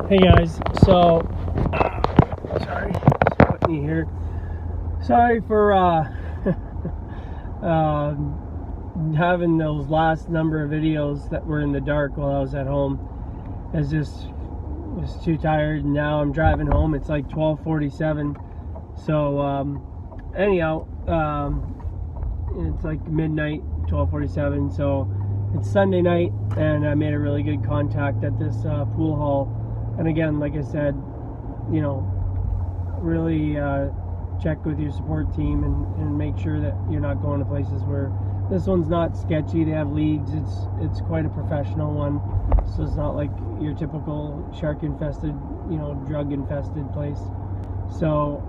Hey guys, so sorry, just put me here. Sorry for having those last number of videos that were in the dark while I was at home. I was too tired, and now I'm driving home. It's like 12:47. So anyhow, it's like midnight, 12:47. So it's Sunday night, and I made a really good contact at this pool hall. And again, like I said, you know, really check with your support team and make sure that you're not going to places where this one's not sketchy. They have leagues. It's quite a professional one, so it's not like your typical shark infested, drug infested place. So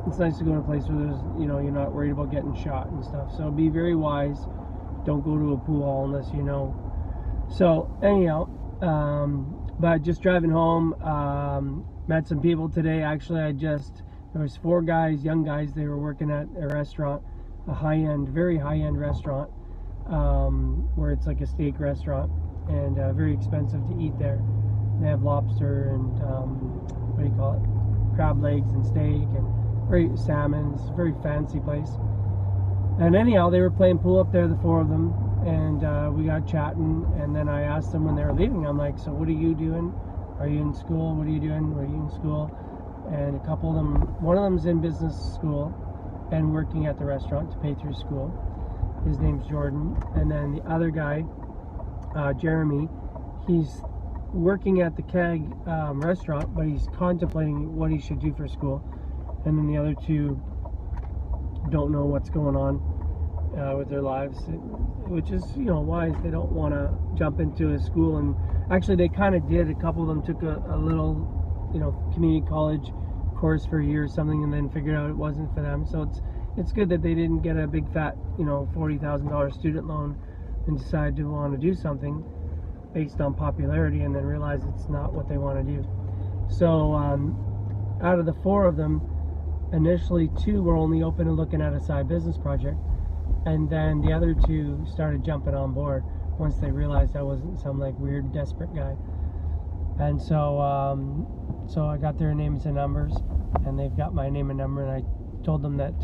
it's nice to go to a place where there's, you're not worried about getting shot and stuff. So be very wise. Don't go to a pool hall unless you know. So anyhow, but just driving home, met some people today. Actually, there was 4 guys, young guys. They were working at a restaurant, a high-end, very high-end restaurant, where it's like a steak restaurant, and very expensive to eat there. They have lobster and what do you call it, crab legs and steak and very salmon. It's a very fancy place. And anyhow, they were playing pool up there, the 4 of them, and we got chatting. And then I asked them when they were leaving, I'm like, so what are you doing? Are you in school? What are you doing? Are you in school? And a couple of them, one of them's in business school and working at the restaurant to pay through school. His name's Jordan. And then the other guy, Jeremy, he's working at the Keg restaurant, but he's contemplating what he should do for school. And then the other 2 don't know what's going on with their lives, which is wise. They don't want to jump into a school, and actually they kind of did. A couple of them took a little community college course for a year or something, and then figured out it wasn't for them. So it's good that they didn't get a big fat $40,000 student loan and decide to want to do something based on popularity, and then realize it's not what they want to do. So out of the 4 of them, initially 2 were only open to looking at a side business project, and then the other 2 started jumping on board once they realized I wasn't some like weird desperate guy. And so I got their names and numbers, and they've got my name and number, and I told them that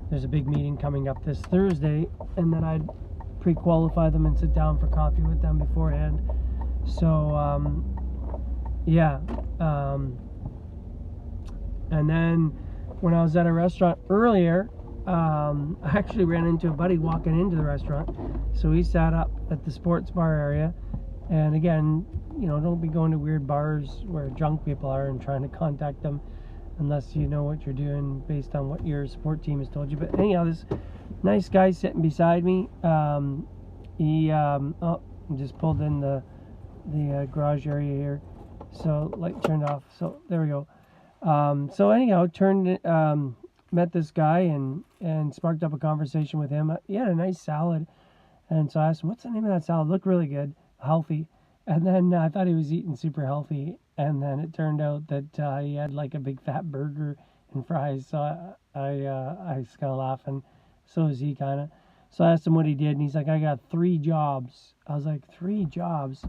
there's a big meeting coming up this Thursday, and that I'd pre-qualify them and sit down for coffee with them beforehand. So and then when I was at a restaurant earlier, I actually ran into a buddy walking into the restaurant. So he sat up at the sports bar area. And again, don't be going to weird bars where drunk people are and trying to contact them unless you know what you're doing based on what your support team has told you. But anyhow, this nice guy sitting beside me, he just pulled in the garage area here. So light turned off. So there we go. So anyhow, met this guy and sparked up a conversation with him. He had a nice salad, and so I asked him, what's the name of that salad? Looked really good, healthy. And then I thought he was eating super healthy, and then it turned out that he had like a big fat burger and fries. So I was kind of laughing. So is he kind of. So I asked him what he did, and he's like, I got 3 jobs. I was like, 3 jobs?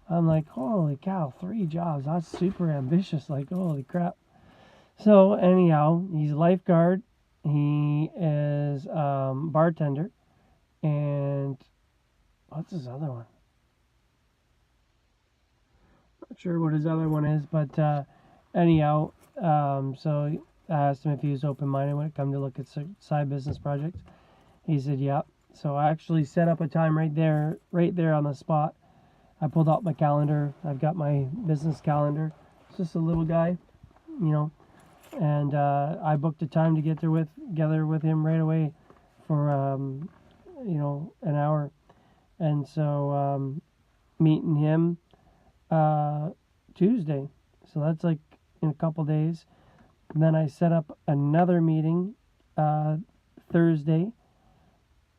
I'm like, holy cow, 3 jobs. That's super ambitious. Like, holy crap. So anyhow, he's a lifeguard. He is bartender. And what's his other one? Not sure what his other one is, but anyhow, so I asked him if he was open-minded when it come to look at side business projects. He said, yeah. So I actually set up a time right there on the spot. I pulled out my calendar. I've got my business calendar. It's just a little guy, and I booked a time to get together with him right away for an hour. And so meeting him Tuesday. So that's like in a couple days. And then I set up another meeting Thursday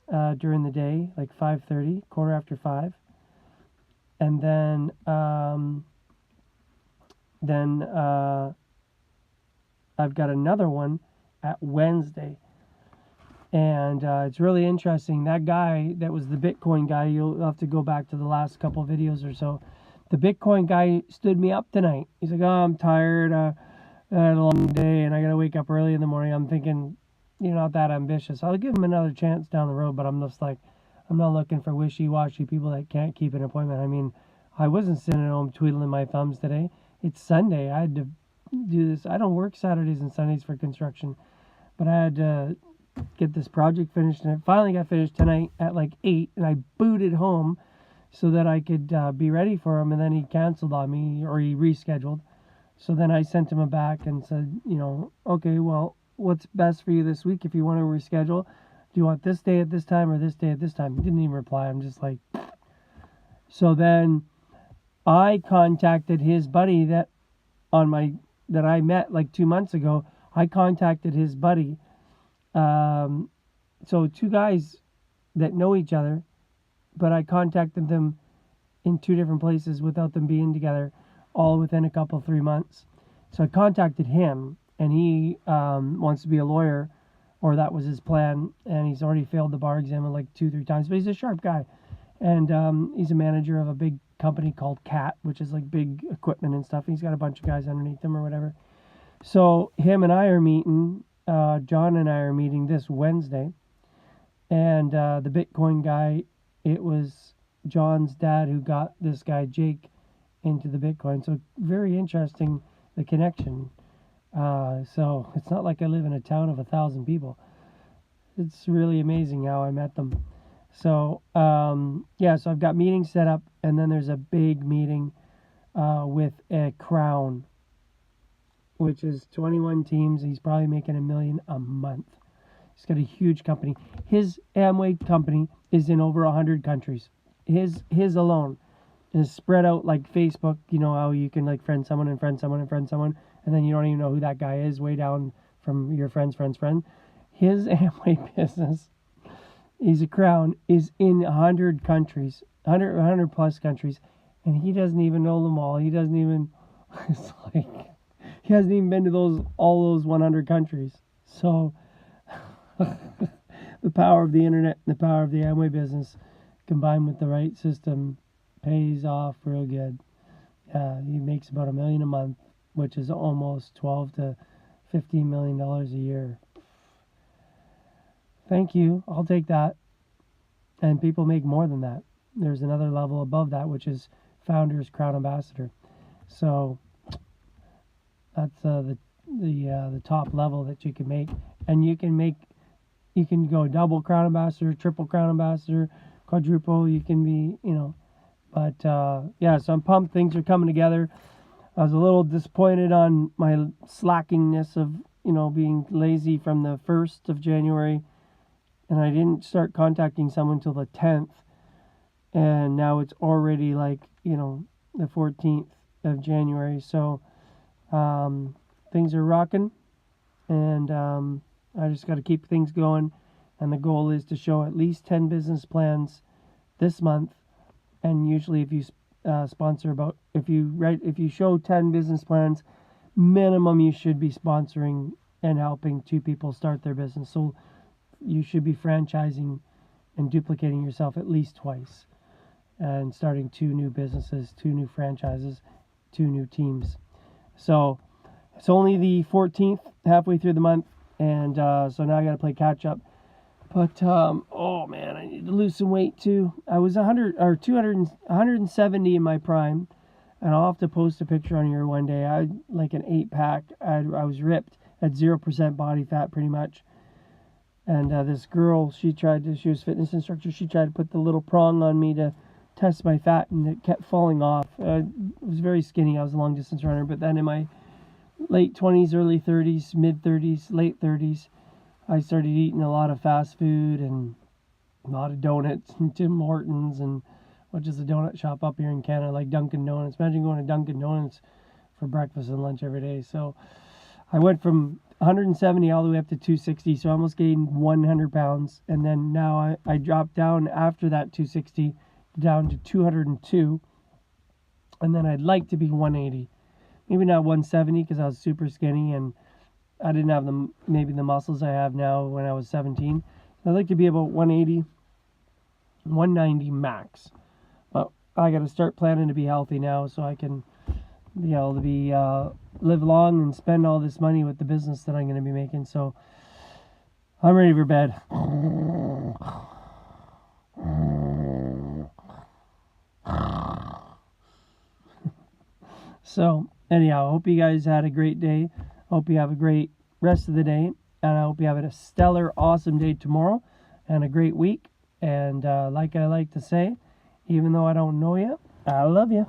during the day, like 5:30, 5:15. And then I've got another one at Wednesday. And it's really interesting. That guy that was the Bitcoin guy, you'll have to go back to the last couple videos or so. The Bitcoin guy stood me up tonight. He's like, oh, I'm tired. I had a long day and I got to wake up early in the morning. I'm thinking, you're not that ambitious. I'll give him another chance down the road, but I'm just like, I'm not looking for wishy-washy people that can't keep an appointment. I mean, I wasn't sitting at home twiddling my thumbs today. It's Sunday. I had to do this. I don't work Saturdays and Sundays for construction, but I had to get this project finished, and it finally got finished tonight at like 8, and I booted home so that I could be ready for him, and then he canceled on me, or he rescheduled. So then I sent him back and said, okay, well, what's best for you this week if you want to reschedule? Do you want this day at this time or this day at this time? He didn't even reply. I'm just like... So then I contacted his buddy that I met like 2 months ago. I contacted his buddy. So two guys that know each other, but I contacted them in 2 different places without them being together, all within a couple, 3 months. So I contacted him, and he wants to be a lawyer, or that was his plan, and he's already failed the bar exam like 2-3 times, but he's a sharp guy. And he's a manager of a big company called CAT, which is like big equipment and stuff. He's got a bunch of guys underneath him or whatever. So him and I are meeting, John and I are meeting this Wednesday. And the Bitcoin guy, it was John's dad who got this guy Jake into the Bitcoin. So very interesting, the connection. So it's not like I live in a town of 1,000 people. It's really amazing how I met them. So so I've got meetings set up, and then there's a big meeting with a Crown, which is 21 teams. He's probably making $1 million a month. He's got a huge company. His Amway company is in over 100 countries. His alone is spread out like Facebook. You know how you can like friend someone and friend someone and friend someone, and then you don't even know who that guy is way down from your friend's friend's friend. His Amway business, he's a Crown, is in 100 countries, 100 plus countries, and he doesn't even know them all. He doesn't even, it's like, he hasn't even been to all those 100 countries. So the power of the internet and the power of the Amway business combined with the right system pays off real good. He makes about $1 million a month, which is almost $12 to $15 million a year. Thank you. I'll take that. And people make more than that. There's another level above that, which is Founders Crown Ambassador. So that's the top level that you can make, and you can go double Crown Ambassador, triple Crown Ambassador, quadruple. You can be, but so I'm pumped. Things are coming together. I was a little disappointed on my slackingness of being lazy from the 1st of January, and I didn't start contacting someone till the 10th, and now it's already like the 14th of January. So things are rocking, and I just got to keep things going, and the goal is to show at least 10 business plans this month. And usually if you if you show 10 business plans, minimum you should be sponsoring and helping 2 people start their business. So you should be franchising and duplicating yourself at least twice, and starting 2 new businesses, 2 new franchises, 2 new teams. So it's only the 14th, halfway through the month, and so now I got to play catch up. But oh man, I need to lose some weight too. I was 170 in my prime, and I'll have to post a picture on here one day. I had like an 8-pack. I was ripped at 0% body fat pretty much. And this girl, she was a fitness instructor. She tried to put the little prong on me to test my fat, and it kept falling off. I was very skinny. I was a long distance runner, but then in my late 20s, early 30s, mid 30s, late 30s, I started eating a lot of fast food and a lot of donuts and Tim Hortons, and which is a donut shop up here in Canada, like Dunkin' Donuts. Imagine going to Dunkin' Donuts for breakfast and lunch every day. So I went from 170 all the way up to 260, so I almost gained 100 pounds. And then now I dropped down after that 260 down to 202. And then I'd like to be 180. Maybe not 170 because I was super skinny and I didn't have maybe the muscles I have now when I was 17. I'd like to be about 180, 190 max. But I got to start planning to be healthy now so I can be able to be live long and spend all this money with the business that I'm going to be making. So I'm ready for bed. So anyhow, I hope you guys had a great day. Hope you have a great rest of the day, and I hope you have a stellar, awesome day tomorrow and a great week. And like I like to say, even though I don't know you, I love you.